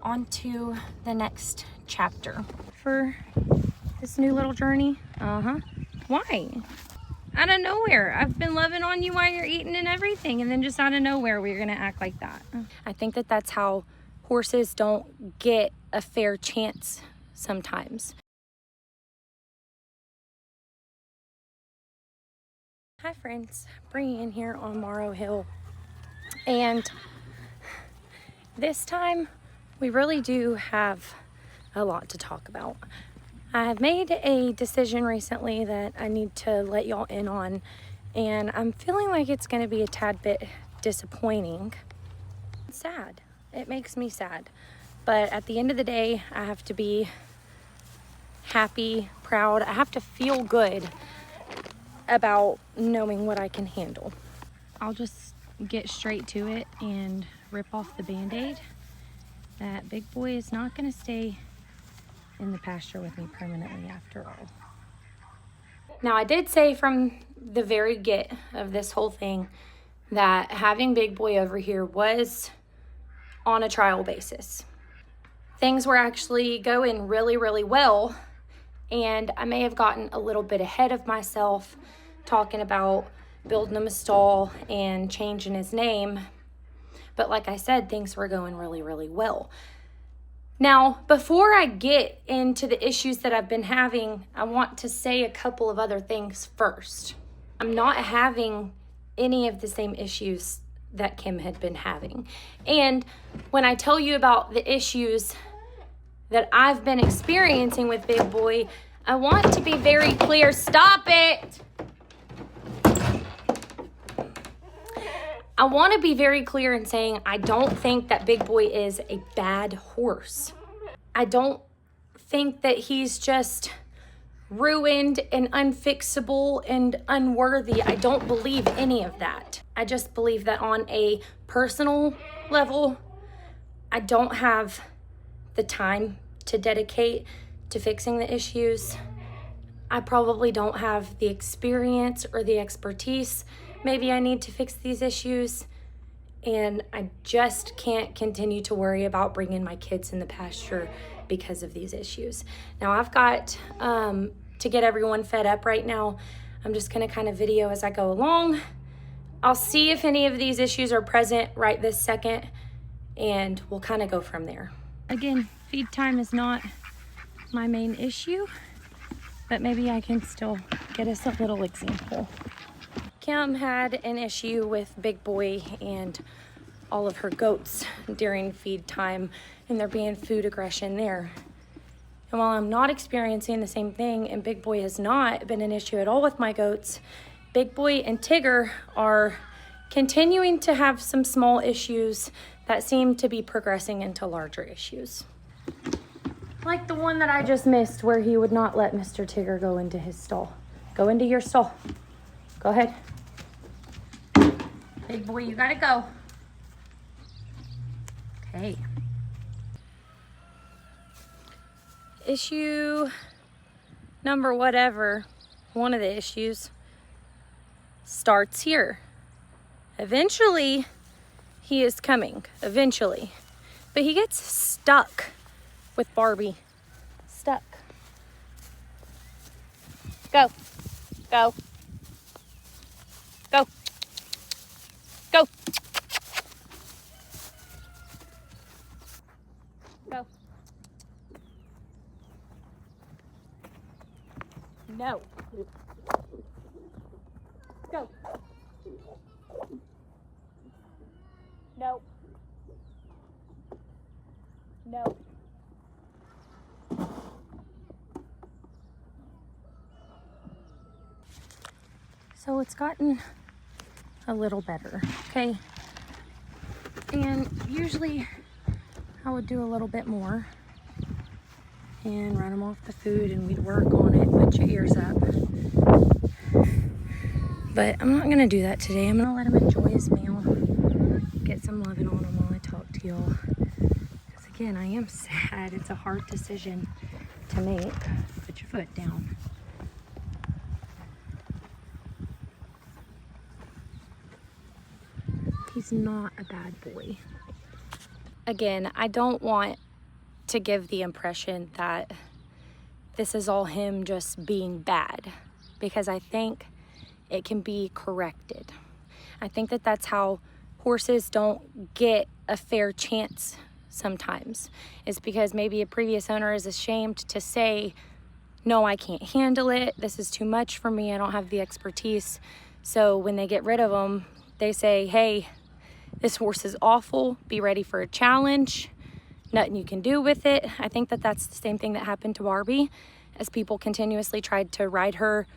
on to the next chapter for this new little journey. Why? Out of nowhere. I've been loving on you while you're eating and everything, and then just out of nowhere we're gonna act like that. I think that that's how horses don't get a fair chance sometimes. Hi friends, Brienne here on Morrow Hill, and this time we really do have a lot to talk about. I have made a decision recently that I need to let y'all in on, and I'm feeling like it's going to be a tad bit disappointing. It's sad. It makes me sad. But at the end of the day, I have to be happy, proud. I have to feel good about knowing what I can handle. I'll just get straight to it and rip off the Band-Aid. That big boy is not going to stay in the pasture with me permanently after all. Now, I did say from the very get of this whole thing that having Big Boy over here was on a trial basis. Things were actually going really, really well, and I may have gotten a little bit ahead of myself talking about building him a stall and changing his name. But like I said, things were going really, really well. Now, before I get into the issues that I've been having, I want to say a couple of other things first. I'm not having any of the same issues that Kim had been having. And when I tell you about the issues that I've been experiencing with Big Boy, I want to be very clear. Stop it! I want to be very clear in saying I don't think that Big Boy is a bad horse. I don't think that he's just ruined and unfixable and unworthy. I don't believe any of that. I just believe that on a personal level, I don't have the time to dedicate to fixing the issues. I probably don't have the experience or the expertise. Maybe I need to fix these issues, and I just can't continue to worry about bringing my kids in the pasture because of these issues. Now, I've got to get everyone fed up right now. I'm just gonna kind of video as I go along. I'll see if any of these issues are present right this second, and we'll kind of go from there. Again, feed time is not my main issue, but maybe I can still get us a little example. Kim had an issue with Big Boy and all of her goats during feed time, and there being food aggression there. And while I'm not experiencing the same thing, and Big Boy has not been an issue at all with my goats, Big Boy and Tigger are continuing to have some small issues that seem to be progressing into larger issues. Like the one that I just missed, where he would not let Mr. Tigger go into his stall. Go into your stall. Go ahead. Big Boy, you gotta go. Okay. Issue number whatever, one of the issues, starts here. Eventually, he is coming. Eventually. But he gets stuck with Barbie. Stuck. Go. Go. Go. Go. Go. No. Go. No. No. So it's gotten a little better, okay? And usually I would do a little bit more and run him off the food, and we'd work on it. Put your ears up. But I'm not gonna do that today. I'm gonna let him enjoy his meal, get some loving on him while I talk to y'all. Because again, I am sad. It's a hard decision to make. Put your foot down. He's not a bad boy. Again, I don't want to give the impression that this is all him just being bad, because I think it can be corrected. I think that that's how horses don't get a fair chance sometimes. It's because maybe a previous owner is ashamed to say, no, I can't handle it. This is too much for me. I don't have the expertise. So when they get rid of them, they say, hey, this horse is awful. Be ready for a challenge. Nothing you can do with it. I think that that's the same thing that happened to Barbie, as people continuously tried to ride her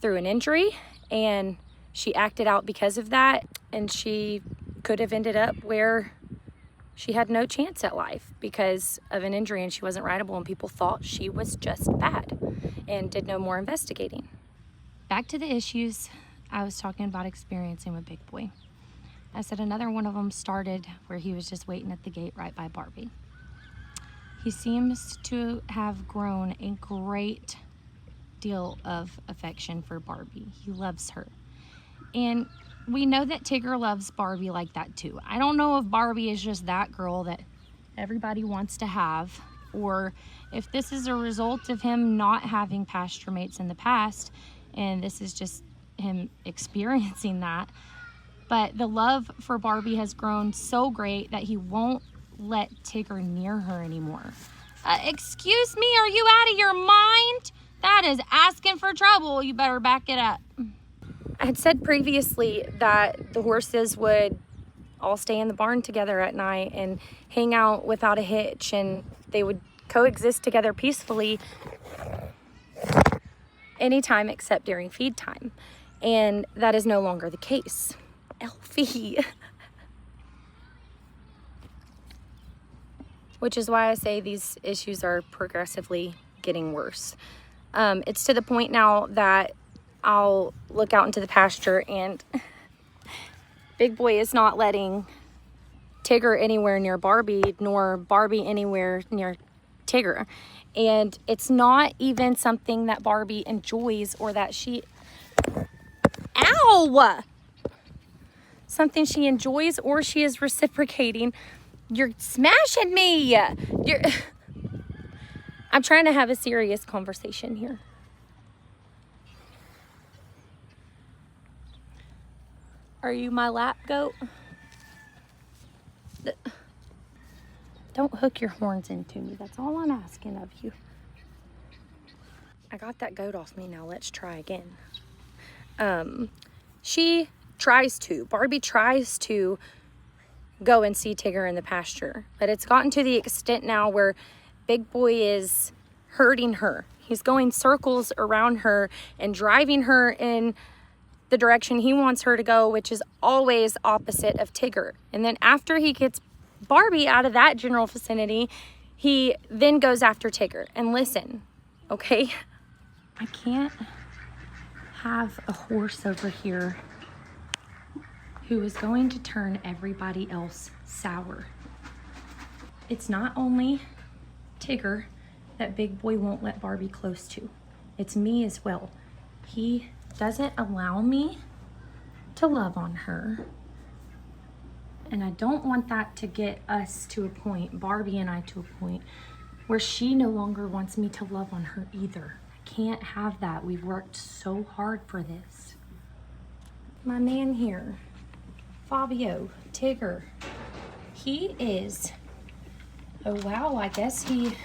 through an injury, and she acted out because of that, and she could have ended up where she had no chance at life because of an injury, and she wasn't rideable, and people thought she was just bad and did no more investigating. Back to the issues I was talking about experiencing with Big Boy. I said another one of them started where he was just waiting at the gate right by Barbie. He seems to have grown a great deal of affection for Barbie. He loves her. And we know that Tigger loves Barbie like that too. I don't know if Barbie is just that girl that everybody wants to have, or if this is a result of him not having pasture mates in the past, and this is just him experiencing that. But the love for Barbie has grown so great that he won't let Tigger near her anymore. Excuse me, are you out of your mind? That is asking for trouble. You better back it up. I had said previously that the horses would all stay in the barn together at night and hang out without a hitch, and they would coexist together peacefully anytime except during feed time. And that is no longer the case. Elfie. Which is why I say these issues are progressively getting worse. It's to the point now that I'll look out into the pasture and Big Boy is not letting Tigger anywhere near Barbie, nor Barbie anywhere near Tigger. And it's not even something that Barbie enjoys or that she... Ow! Something she enjoys or she is reciprocating. You're smashing me. I'm trying to have a serious conversation here. Are you my lap goat? Don't hook your horns into me. That's all I'm asking of you. I got that goat off me. Now let's try again. She tries to. Barbie tries to go and see Tigger in the pasture. But it's gotten to the extent now where Big Boy is hurting her. He's going circles around her and driving her in the direction he wants her to go, which is always opposite of Tigger. And then after he gets Barbie out of that general vicinity, he then goes after Tigger. And listen, okay? I can't have a horse over here who is going to turn everybody else sour. It's not only Tigger that Big Boy won't let Barbie close to. It's me as well. He doesn't allow me to love on her. And I don't want that to get us to a point, Barbie and I, to a point where she no longer wants me to love on her either. I can't have that. We've worked so hard for this. My man here, Fabio, Tigger, he is, oh wow, I guess he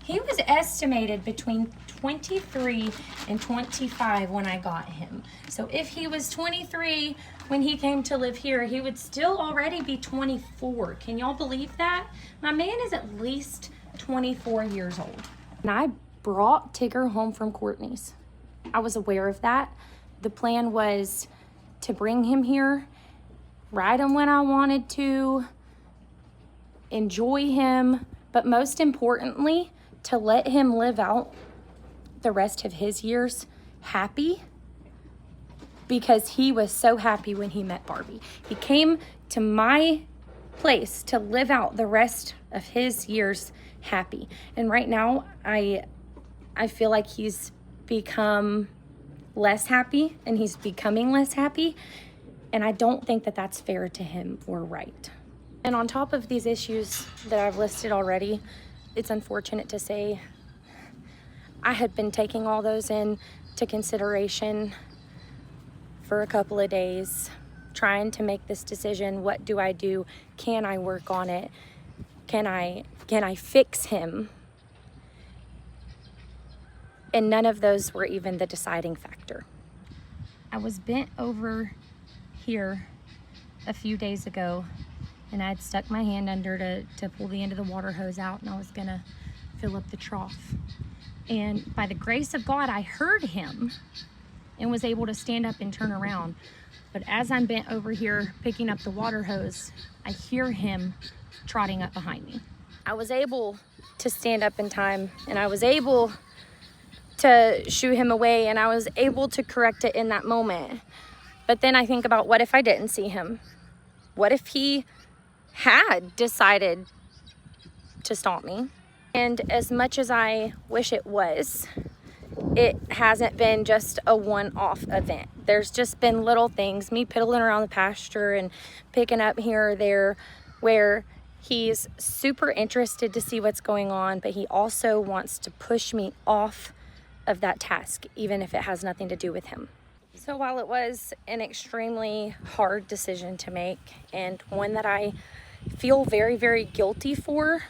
was estimated between 23 and 25 when I got him. So if he was 23 when he came to live here, he would still already be 24. Can y'all believe that? My man is at least 24 years old. And I brought Tigger home from Courtney's. I was aware of that. The plan was to bring him here, ride him when I wanted to, enjoy him, but most importantly, to let him live out the rest of his years happy, because he was so happy when he met Barbie. He came to my place to live out the rest of his years happy. And right now, I feel like he's become less happy and he's becoming less happy. And I don't think that that's fair to him or right. And on top of these issues that I've listed already, it's unfortunate to say I had been taking all those into consideration for a couple of days, trying to make this decision. What do I do? Can I work on it? Can I fix him? And none of those were even the deciding factor. I was bent over here a few days ago, and I had stuck my hand under to pull the end of the water hose out, and I was gonna fill up the trough. And by the grace of God, I heard him and was able to stand up and turn around. But as I'm bent over here picking up the water hose, I hear him trotting up behind me. I was able to stand up in time, and I was able to shoo him away, and I was able to correct it in that moment. But then I think about, what if I didn't see him? What if he had decided to stomp me? And as much as I wish it was, it hasn't been just a one-off event. There's just been little things, me piddling around the pasture and picking up here or there, where he's super interested to see what's going on, but he also wants to push me off of that task, even if it has nothing to do with him. So while it was an extremely hard decision to make, and one that I feel very, very guilty for,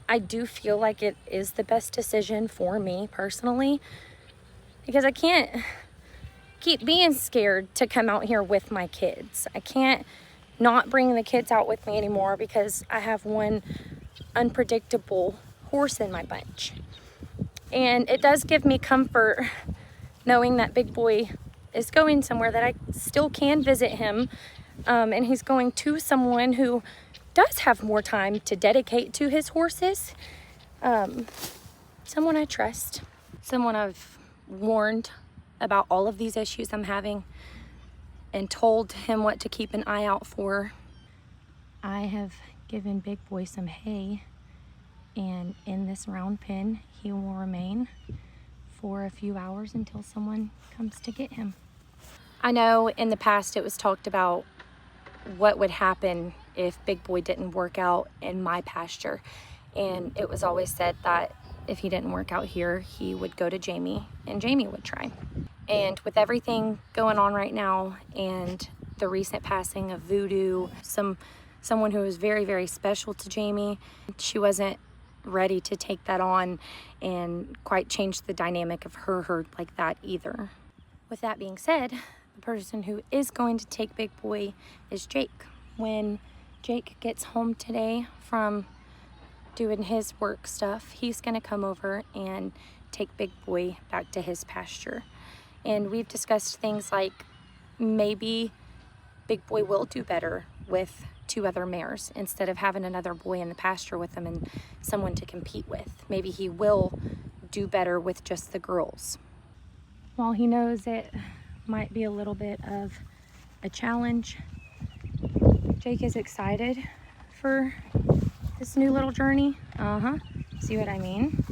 I do feel like it is the best decision for me personally, because I can't keep being scared to come out here with my kids. I can't not bring the kids out with me anymore because I have one unpredictable horse in my bunch. And it does give me comfort knowing that Big Boy is going somewhere, that I still can visit him, and he's going to someone who does have more time to dedicate to his horses. Someone I trust, someone I've warned about all of these issues I'm having and told him what to keep an eye out for. I have given Big Boy some hay, and in this round pen he will remain for a few hours until someone comes to get him. I know in the past it was talked about what would happen if Big Boy didn't work out in my pasture, and it was always said that if he didn't work out here, he would go to Jamie and Jamie would try. And with everything going on right now and the recent passing of Voodoo, someone who was very, very special to Jamie, she wasn't ready to take that on and quite change the dynamic of her herd like that either. With that being said, the person who is going to take Big Boy is Jake. When Jake gets home today from doing his work stuff, he's gonna come over and take Big Boy back to his pasture. And we've discussed things like maybe Big Boy will do better with 2 other mares instead of having another boy in the pasture with him and someone to compete with. Maybe he will do better with just the girls. While he knows it might be a little bit of a challenge, Jake is excited for this new little journey. See what I mean?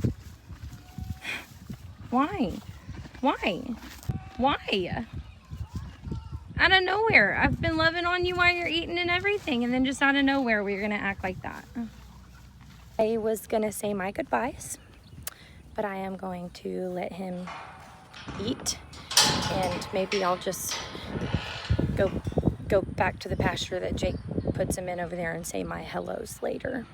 Why? Out of nowhere. I've been loving on you while you're eating and everything, and then just out of nowhere we're gonna act like that. I was gonna say my goodbyes, but I am going to let him eat, and maybe I'll just go back to the pasture that Jake puts him in over there and say my hellos later.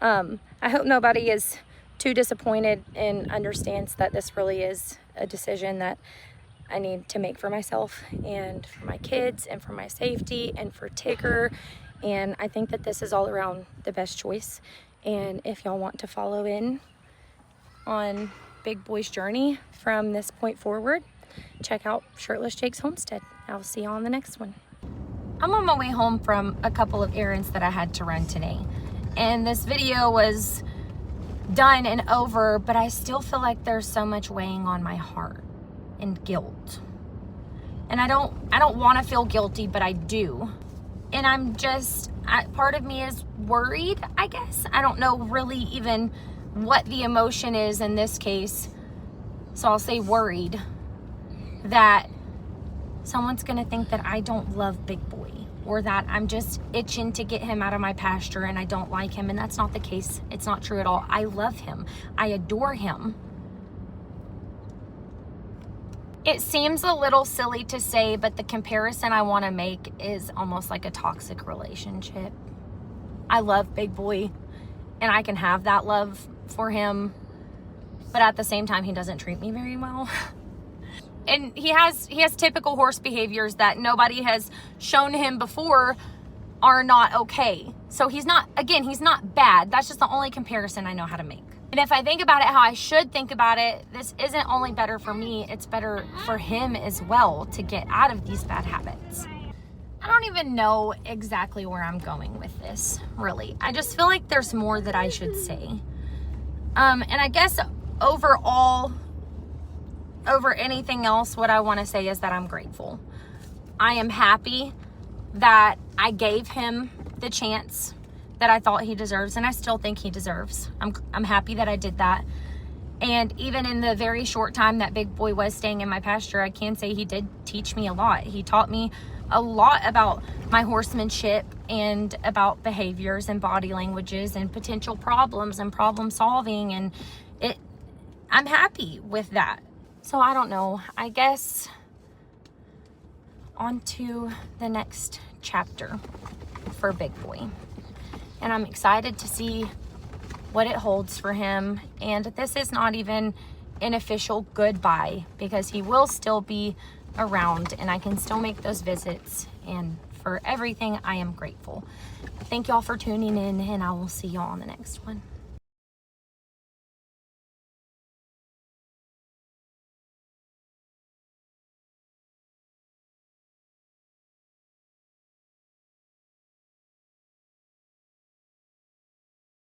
I hope nobody is too disappointed and understands that this really is a decision that I need to make for myself and for my kids and for my safety and for Tigger. And I think that this is all around the best choice. And if y'all want to follow in on Big Boy's journey from this point forward, check out Shirtless Jake's Homestead. I'll see y'all on the next one. I'm on my way home from a couple of errands that I had to run today. And this video was done and over, but I still feel like there's so much weighing on my heart and guilt. And I don't want to feel guilty, but I do. And I'm just, part of me is worried, I guess. I don't know really even what the emotion is in this case. So I'll say worried that someone's gonna think that I don't love Big Boy or that I'm just itching to get him out of my pasture and I don't like him. And that's not the case. It's not true at all. I love him. I adore him. It seems a little silly to say, but the comparison I want to make is almost like a toxic relationship. I love Big Boy, and I can have that love for him, but at the same time, he doesn't treat me very well. And he has typical horse behaviors that nobody has shown him before are not okay. So he's not bad. That's just the only comparison I know how to make. And if I think about it how I should think about it, this isn't only better for me, it's better for him as well to get out of these bad habits. I don't even know exactly where I'm going with this, really. I just feel like there's more that I should say. And I guess overall, over anything else, what I want to say is that I'm grateful. I am happy that I gave him the chance that I thought he deserves, and I still think he deserves. I'm happy that I did that. And even in the very short time that Big Boy was staying in my pasture, I can say he did teach me a lot. He taught me a lot about my horsemanship and about behaviors and body languages and potential problems and problem solving, and I'm happy with that. So I don't know, I guess on to the next chapter for Big Boy. And I'm excited to see what it holds for him. And this is not even an official goodbye, because he will still be around and I can still make those visits. And for everything, I am grateful. Thank y'all for tuning in, and I will see y'all on the next one.